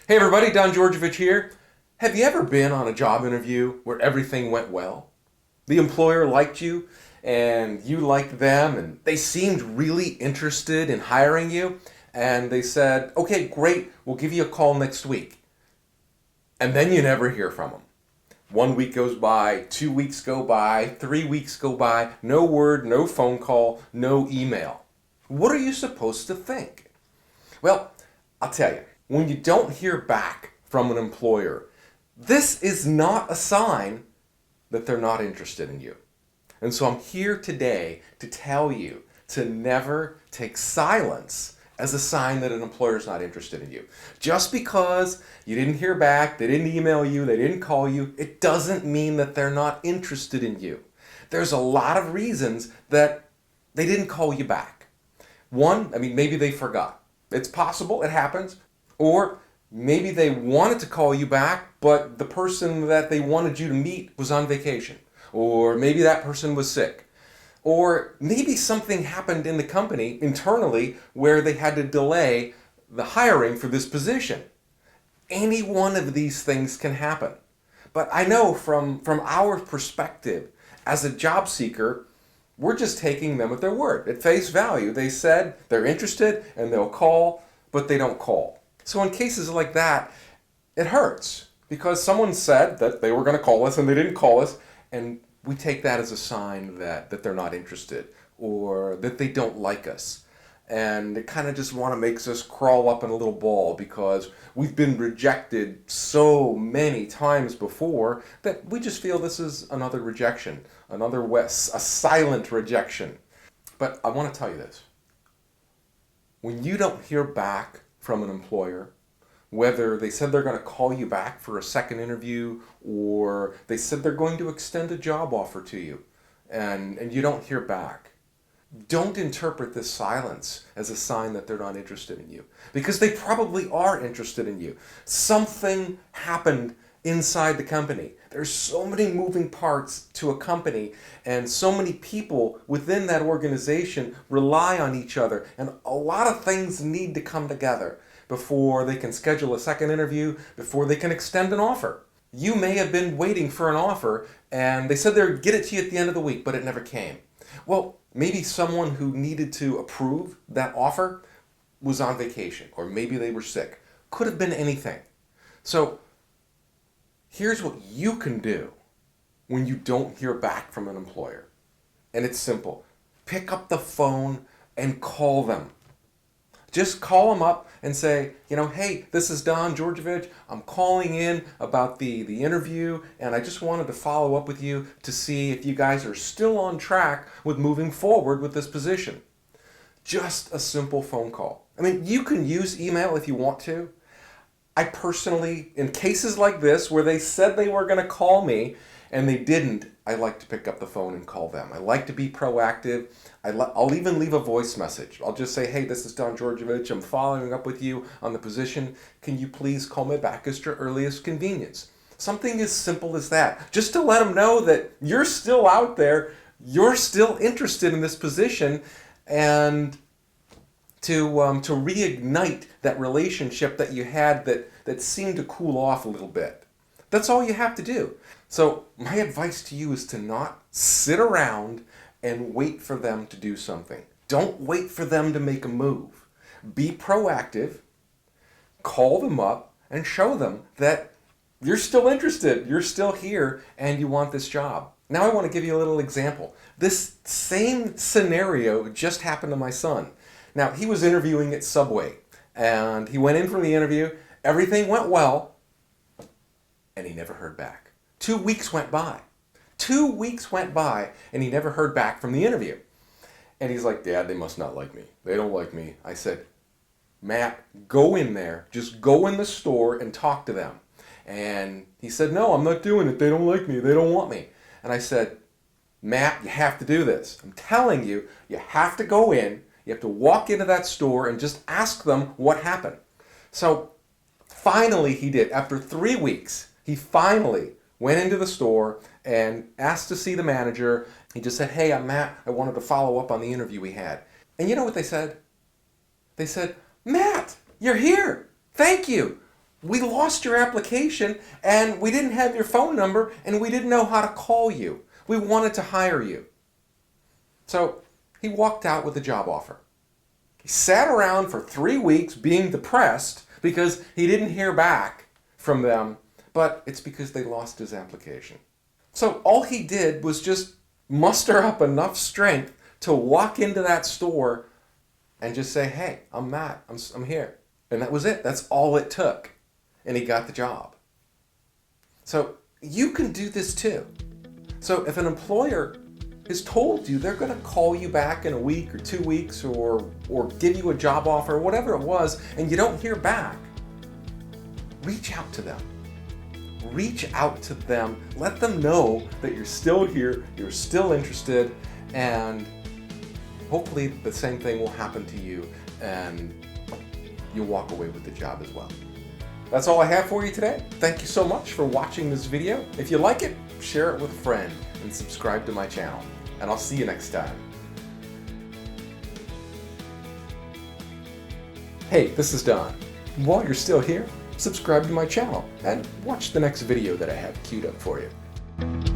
Hey everybody, Don Georgievich here. Have you ever been on a job interview where everything went well? The employer liked you and you liked them and they seemed really interested in hiring you and they said, okay, great, we'll give you a call next week. And then you never hear from them. 1 week goes by, 2 weeks go by, 3 weeks go by, no word, no phone call, no email. What are you supposed to think? Well, I'll tell you, when you don't hear back from an employer, this is not a sign that they're not interested in you. And so I'm here today to tell you to never take silence as a sign that an employer is not interested in you. Just because you didn't hear back, they didn't email you, they didn't call you, it doesn't mean that they're not interested in you. There's a lot of reasons that they didn't call you back. One, maybe they forgot. It's possible, it happens. Or maybe they wanted to call you back, but the person that they wanted you to meet was on vacation. Or maybe that person was sick. Or maybe something happened in the company internally where they had to delay the hiring for this position. Any one of these things can happen. But I know from our perspective as a job seeker, we're just taking them at their word, at face value. They said they're interested and they'll call, but they don't call. So in cases like that, it hurts because someone said that they were going to call us and they didn't call us, and we take that as a sign that they're not interested or that they don't like us. And it kind of just makes us crawl up in a little ball because we've been rejected so many times before that we just feel this is another rejection, a silent rejection. But I want to tell you this. When you don't hear back from an employer, whether they said they're going to call you back for a second interview or they said they're going to extend a job offer to you and you don't hear back, don't interpret this silence as a sign that they're not interested in you, because they probably are interested in you. Something happened inside the company. There's so many moving parts to a company and so many people within that organization rely on each other, and a lot of things need to come together before they can schedule a second interview, before they can extend an offer. You may have been waiting for an offer and they said they'd get it to you at the end of the week, but it never came. Well, maybe someone who needed to approve that offer was on vacation, or maybe they were sick. Could have been anything. So here's what you can do when you don't hear back from an employer. And it's simple. Pick up the phone and call them. Just call them up and say, hey, this is Don Georgievich. I'm calling in about the interview, and I just wanted to follow up with you to see if you guys are still on track with moving forward with this position. Just a simple phone call. You can use email if you want to. I personally, in cases like this where they said they were going to call me and they didn't, I like to pick up the phone and call them. I like to be proactive. I'll even leave a voice message. I'll just say, hey, this is Don Georgievich. I'm following up with you on the position. Can you please call me back at your earliest convenience? Something as simple as that. Just to let them know that you're still out there, you're still interested in this position, and to reignite that relationship that you had that seemed to cool off a little bit. That's all you have to do. So my advice to you is to not sit around and wait for them to do something. Don't wait for them to make a move. Be proactive, call them up, and show them that you're still interested, you're still here, and you want this job. Now I want to give you a little example. This same scenario just happened to my son. Now, he was interviewing at Subway, and he went in for the interview. Everything went well, and he never heard back. 2 weeks went by. 2 weeks went by, and he never heard back from the interview. And he's like, Dad, they must not like me. They don't like me. I said, Matt, go in there. Just go in the store and talk to them. And he said, no, I'm not doing it. They don't like me. They don't want me. And I said, Matt, you have to do this. I'm telling you, you have to go in. You have to walk into that store and just ask them what happened. So finally he did. After 3 weeks, he finally went into the store and asked to see the manager. He just said, hey, I'm Matt. I wanted to follow up on the interview we had. And you know what they said? They said, Matt, you're here. Thank you. we lost your application and we didn't have your phone number and we didn't know how to call you. We wanted to hire you. So he walked out with a job offer. He sat around for 3 weeks being depressed because he didn't hear back from them, but it's because they lost his application. So all he did was just muster up enough strength to walk into that store and just say, hey, I'm Matt, I'm here. And that was it. That's all it took. And he got the job. So you can do this too. So if an employer has told you they're going to call you back in a week or 2 weeks or give you a job offer or whatever it was, and you don't hear back, reach out to them. Reach out to them. Let them know that you're still here, you're still interested, and hopefully the same thing will happen to you and you'll walk away with the job as well. That's all I have for you today. Thank you so much for watching this video. If you like it, share it with a friend and subscribe to my channel. And I'll see you next time. Hey, this is Don. While you're still here, subscribe to my channel and watch the next video that I have queued up for you.